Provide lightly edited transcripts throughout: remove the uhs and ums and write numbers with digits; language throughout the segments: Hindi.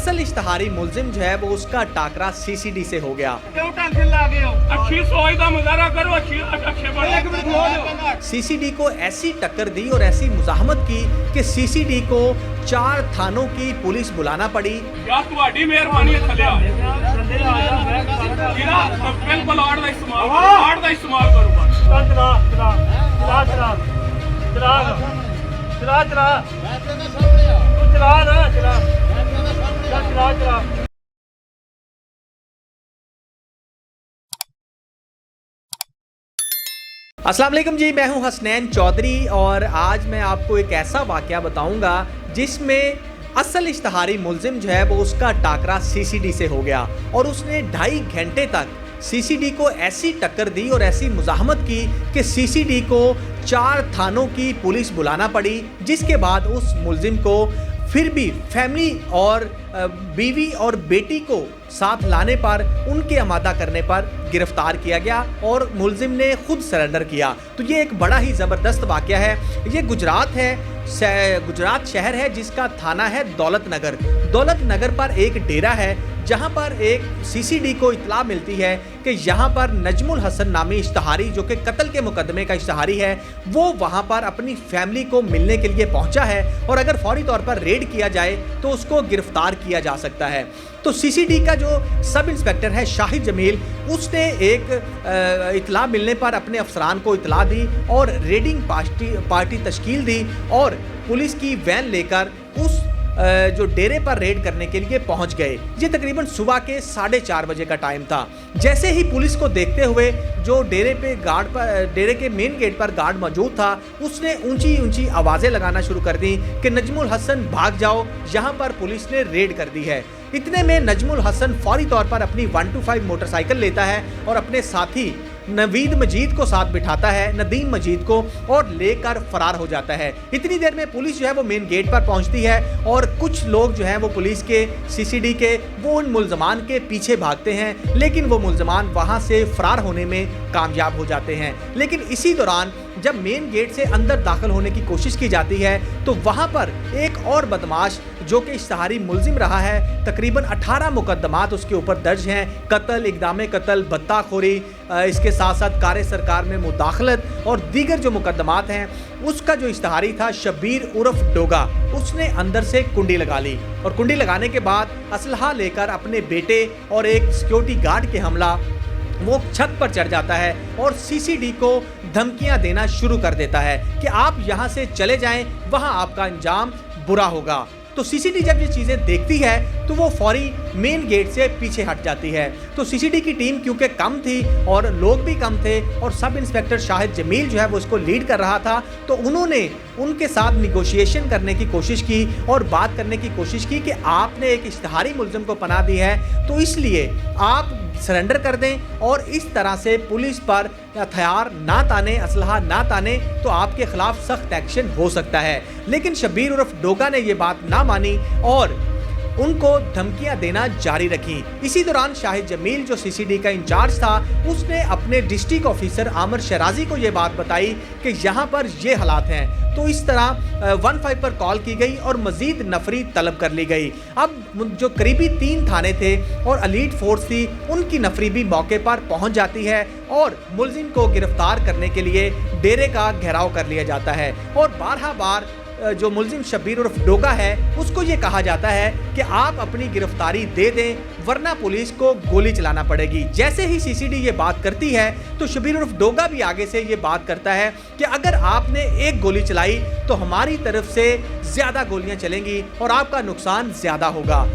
असल इश्तहारी मुलजिम जो है वो उसका टाकरा सीसीडी से हो गया। सीसीडी को ऐसी टक्कर दी और ऐसी मुजाहमत की कि सीसीडी को 4 थानों की पुलिस बुलाना पड़ी। अस्सलाम वालेकुम जी, मैं हूं हसनैन चौधरी और आज मैं आपको एक ऐसा वाक़या बताऊंगा जिसमें असल इश्तहारी मुलजिम जो है वो उसका टाकरा सीसीडी से हो गया और उसने 2.5 घंटे तक सीसीडी को ऐसी टक्कर दी और ऐसी मुजाहमत की कि सीसीडी को 4 थानों की पुलिस बुलाना पड़ी, जिसके बाद उस मुलजिम को फिर भी फैमिली और बीवी और बेटी को साथ लाने पर, उनके आमादा करने पर गिरफ्तार किया गया और मुलजिम ने खुद सरेंडर किया। तो ये एक बड़ा ही ज़बरदस्त वाक़या है। ये गुजरात है, गुजरात शहर है जिसका थाना है दौलत नगर। दौलत नगर पर एक डेरा है जहां पर एक सीसीडी को इत्तला मिलती है कि यहां पर नजमुल हसन नामी इश्तहारी, जो कि कत्ल के मुकदमे का इश्तहारी है, वो वहां पर अपनी फैमिली को मिलने के लिए पहुंचा है और अगर फौरी तौर पर रेड किया जाए तो उसको गिरफ्तार किया जा सकता है। तो सीसीडी का जो सब इंस्पेक्टर है शाहिद जमील, उसने एक इत्तला मिलने पर अपने अफसरान को इत्तला दी और रेडिंग पार्टी तश्कील दी और पुलिस की वैन लेकर उस जो डेरे पर रेड करने के लिए पहुंच गए। ये तकरीबन सुबह के 4:30 बजे का टाइम था। जैसे ही पुलिस को देखते हुए जो डेरे के मेन गेट पर गार्ड मौजूद था, उसने ऊंची ऊंची आवाज़ें लगाना शुरू कर दी कि नजमुल हसन भाग जाओ, यहाँ पर पुलिस ने रेड कर दी है। इतने में नजमुल हसन फौरी तौर पर अपनी 125 मोटरसाइकिल लेता है और अपने साथी नवीद मजीद को साथ बिठाता है, नदीम मजीद को, और लेकर फरार हो जाता है। इतनी देर में पुलिस जो है वो मेन गेट पर पहुंचती है और कुछ लोग जो हैं वो पुलिस के सीसीडी के वो उन मुल्जमान के पीछे भागते हैं, लेकिन वो मुल्जमान वहां से फरार होने में कामयाब हो जाते हैं। लेकिन इसी दौरान जब मेन गेट से अंदर दाखिल होने की कोशिश की जाती है तो वहां पर एक और बदमाश जो कि इश्तहारी मुलजिम रहा है, तकरीबन 18 मुकदमात उसके ऊपर दर्ज हैं। कत्ल, इक़दाम कत्ल, बत्ताखोरी, इसके साथ साथ कार्य सरकार में मुदाखलत और दीगर जो मुकदमात हैं। उसका जो इश्तहारी था शब्बीर उर्फ डोगा, उसने अंदर से कुंडी लगा ली और कुंडी लगाने के बाद असलहा लेकर अपने बेटे और एक सिक्योरिटी गार्ड के हमला वो छत पर चढ़ जाता है और सीसीडी को धमकियां देना शुरू कर देता है कि आप यहां से चले जाएं, वहां आपका अंजाम बुरा होगा। तो सीसीडी जब ये चीज़ें देखती है तो वो फौरी मेन गेट से पीछे हट जाती है। तो सीसीडी की टीम क्योंकि कम थी और लोग भी कम थे और सब इंस्पेक्टर शाहिद जमील जो है वो उसको लीड कर रहा था, तो उन्होंने उनके साथ निगोशिएशन करने की कोशिश की और बात करने की कोशिश की कि आपने एक इश्तहारी मुलजिम को पनाह दी है तो इसलिए आप सरेंडर कर दें और इस तरह से पुलिस पर हथियार ना ताने, असलहा ना ताने, तो आपके खिलाफ सख्त एक्शन हो सकता है। लेकिन शब्बीर उर्फ डोगा ने यह बात ना मानी और उनको धमकियां देना जारी रखी। इसी दौरान शाहिद जमील जो सीसीडी का इंचार्ज था, उसने अपने डिस्ट्रिक्ट ऑफिसर आमिर शराजी को यह बात बताई कि यहाँ पर ये हालात हैं। तो इस तरह 15 पर कॉल की गई और मजीद नफरी तलब कर ली गई। अब जो करीबी 3 थाने थे और एलीट फोर्स थी, उनकी नफरी भी मौके पर पहुंच जाती है और मुलजिम को गिरफ्तार करने के लिए डेरे का घेराव कर लिया जाता है और बार जो मुलजिम शब्बीर उर्फ डोगा है उसको ये कहा जाता है कि आप अपनी गिरफ्तारी दे दें वरना पुलिस को गोली चलाना पड़ेगी। जैसे ही सीसीडी ये बात करती है तो शब्बीर उर्फ डोगा भी आगे से ये बात करता है कि अगर आपने एक गोली चलाई तो हमारी तरफ से ज्यादा गोलियां चलेंगी और आपका नुकसान ज्यादा होगा।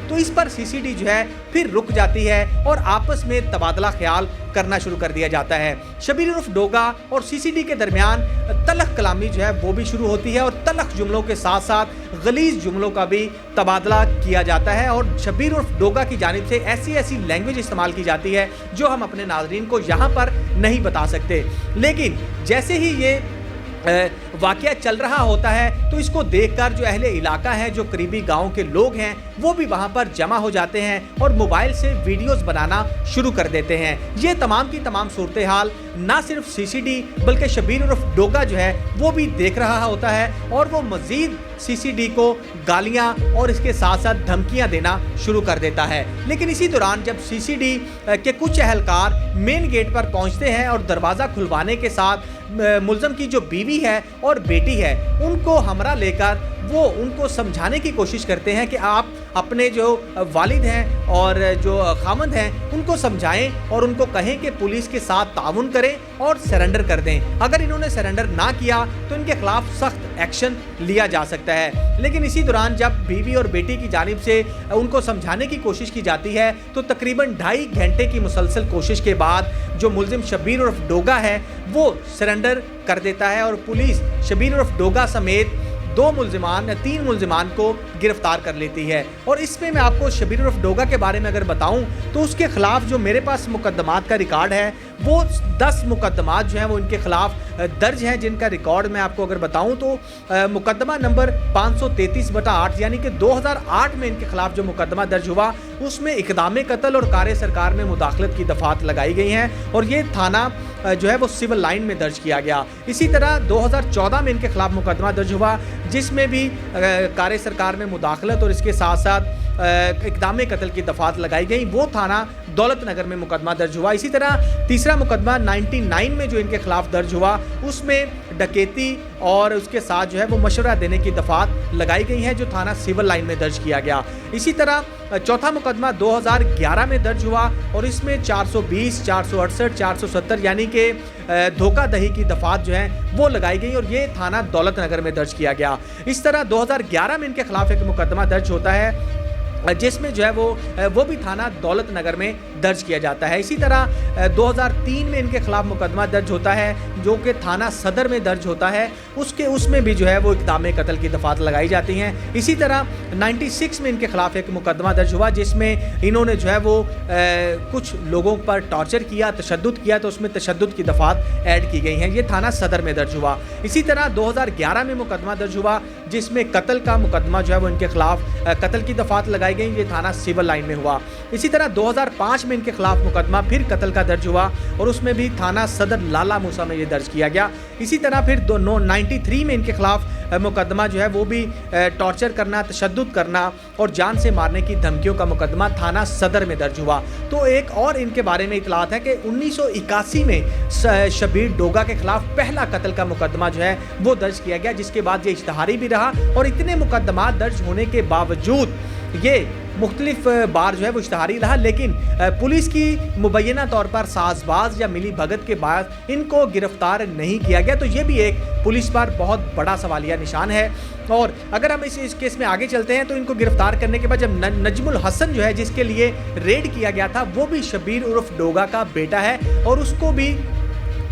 तो इस पर सीसीडी जो है फिर रुक जाती है और आपस में तबादला ख्याल करना शुरू कर दिया जाता है। शब्बीर उर्फ डोगा और सीसीडी के दरमियान तलख कलामी जो है वो भी शुरू होती है और तलख जुमलों के साथ साथ गलीज जुमलों का भी तबादला किया जाता है और शब्बीर उर्फ डोगा की जानिब से ऐसी लैंग्वेज इस्तेमाल की जाती है जो हम अपने नाज़रीन को यहाँ पर नहीं बता सकते। लेकिन जैसे ही ये वाकया चल रहा होता है तो इसको देखकर जो अहले इलाका है, जो करीबी गांव के लोग हैं, वो भी वहां पर जमा हो जाते हैं और मोबाइल से वीडियोस बनाना शुरू कर देते हैं। ये तमाम की तमाम सूरत हाल ना सिर्फ सीसीडी बल्कि शबीर उर्फ डोगा जो है वो भी देख रहा होता है और वो मजीद सीसीडी को गालियां और इसके साथ साथ धमकियां देना शुरू कर देता है। लेकिन इसी दौरान जब सीसीडी के कुछ अहलकार मेन गेट पर पहुंचते हैं और दरवाज़ा खुलवाने के साथ मुलज़म की जो बीवी है और बेटी है उनको हमरा लेकर वो उनको समझाने की कोशिश करते हैं कि आप अपने जो वालिद हैं और जो खामंद हैं उनको समझाएं और उनको कहें कि पुलिस के साथ ताउन करें और सरेंडर कर दें। अगर इन्होंने सरेंडर ना किया तो इनके खिलाफ सख्त एक्शन लिया जा सकता है। लेकिन इसी दौरान जब बीवी और बेटी की जानिब से उनको समझाने की कोशिश की जाती है तो तकरीबन 2.5 घंटे की मुसलसल कोशिश के बाद जो मुलजिम शबीर उर्फ डोगा है वो सरेंडर कर देता है और पुलिस शबीर उर्फ डोगा समेत 3 मुलजिमान को गिरफ्तार कर लेती है। और इसमें मैं आपको शबीर उर्फ डोगा के बारे में अगर बताऊं तो उसके खिलाफ जो मेरे पास मुकदमात का रिकॉर्ड है वो 10 मुकदमात जो हैं वो इनके खिलाफ दर्ज हैं, जिनका रिकॉर्ड मैं आपको अगर बताऊं तो मुकदमा नंबर 533/8 यानी कि 2008 में इनके खिलाफ जो मुकदमा दर्ज हुआ उसमें इक़दाम कत्ल और कार सरकार में मुदाखलत की दफ़ात लगाई गई हैं और ये थाना जो है वो सिविल लाइन में दर्ज किया गया। इसी तरह 2014 में इनके खिलाफ मुकदमा दर्ज हुआ जिसमें भी कार सरकार में मुदाखलत और इसके साथ साथ इक़दाम कत्ल की दफ़ात लगाई गई, वो थाना दौलत नगर में मुकदमा दर्ज हुआ। इसी तरह तीसरा मुकदमा 99 में जो इनके खिलाफ दर्ज हुआ उसमें डकैती और उसके साथ जो है वो मशवरा देने की दफ़ात लगाई गई हैं जो थाना सिविल लाइन में दर्ज किया गया। इसी तरह चौथा मुकदमा 2011 में दर्ज हुआ और इसमें 420, 468, 470 यानी कि धोखाधड़ी की दफ़ात जो है वो लगाई गई और ये थाना दौलत नगर में दर्ज किया गया। इस तरह 2011 में इनके खिलाफ एक मुकदमा दर्ज होता है जिसमें जो है वो भी थाना दौलत नगर में दर्ज किया जाता है। इसी तरह 2003 में इनके खिलाफ मुकदमा दर्ज होता है जो कि थाना सदर में दर्ज होता है, उसमें भी जो है वो इक़दाम कत्ल की दफ़ात लगाई जाती हैं। इसी तरह 96 में इनके खिलाफ एक मुकदमा दर्ज हुआ जिसमें इन्होंने जो है वो कुछ लोगों पर टॉर्चर किया, तशद्दुद किया, तो उसमें तशद्दुद की दफ़ात ऐड की गई हैं, ये थाना सदर में दर्ज हुआ। इसी तरह 2011 में मुकदमा दर्ज हुआ जिसमें कत्ल का मुकदमा जो है वो इनके खिलाफ कत्ल की दफ़ात लगाई गई, ये थाना सिविल लाइन में हुआ। इसी तरह 2005 में इनके खिलाफ मुकदमा फिर कत्ल का दर्ज हुआ और उसमें भी थाना सदर लाला मूसा में ये दर्ज किया गया। इसी तरह फिर 93 में इनके खिलाफ मुकदमा जो है वो भी टॉर्चर करना, तशद्दुद करना और जान से मारने की धमकियों का मुकदमा थाना सदर में दर्ज हुआ। तो एक और इनके बारे में इतलात है कि 1981 में शबीर डोगा के खिलाफ पहला कत्ल का मुकदमा जो है वो दर्ज किया गया, जिसके बाद ये इश्तहारी भी रहा और इतने मुकदमा दर्ज होने के बावजूद ये मुख्तलिफ बार जो है वो इश्तहारी रहा, लेकिन पुलिस की मुबैना तौर पर साजबाज या मिली भगत के बाद इनको गिरफ्तार नहीं किया गया। तो ये भी एक पुलिस पर बहुत बड़ा सवालिया निशान है। और अगर हम इस केस में आगे चलते हैं तो इनको गिरफ्तार करने के बाद जब नजमुल हसन जो है जिसके लिए रेड किया गया था वो भी शबीर उर्फ डोगा का बेटा है और उसको भी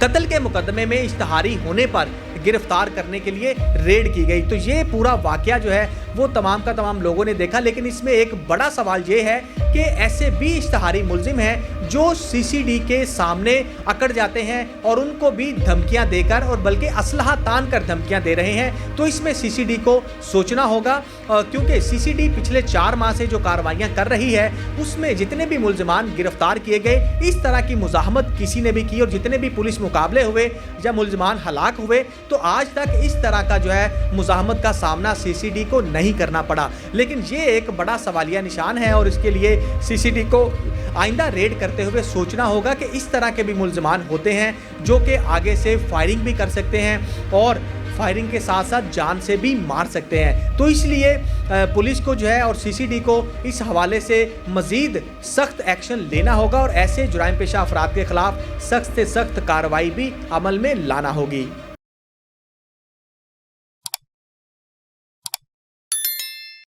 कत्ल के मुकदमे में इश्तहारी होने पर गिरफ्तार करने के लिए रेड की गई। तो ये पूरा वाकया जो है वो तमाम का तमाम लोगों ने देखा, लेकिन इसमें एक बड़ा सवाल ये है कि ऐसे भी इश्तहारी मुलजिम हैं जो सीसीडी के सामने अकड़ जाते हैं और उनको भी धमकियां देकर और बल्कि असलहा तान कर धमकियां दे रहे हैं। तो इसमें सीसीडी को सोचना होगा क्योंकि सीसीडी पिछले 4 माह से जो कार्रवाइयां कर रही है उसमें जितने भी मुलजिमान गिरफ्तार किए गए इस तरह की मुजाहमत किसी ने भी की और जितने भी पुलिस मुकाबले हुए या मुलजिमान हलाक हुए तो आज तक इस तरह का जो है मुजाहमत का सामना सीसीडी को नहीं करना पड़ा। लेकिन ये एक बड़ा सवालिया निशान है और इसके लिए सीसीडी को आइंदा रेड करते हुए सोचना होगा कि इस तरह के भी मुलजिमान होते हैं जो कि आगे से फायरिंग भी कर सकते हैं और फायरिंग के साथ साथ जान से भी मार सकते हैं। तो इसलिए पुलिस को जो है और सीसीडी को इस हवाले से मज़ीद सख्त एक्शन लेना होगा और ऐसे जुराइम पेशा अफराद के खिलाफ सख्त से सख्त कार्रवाई भी अमल में लाना होगी।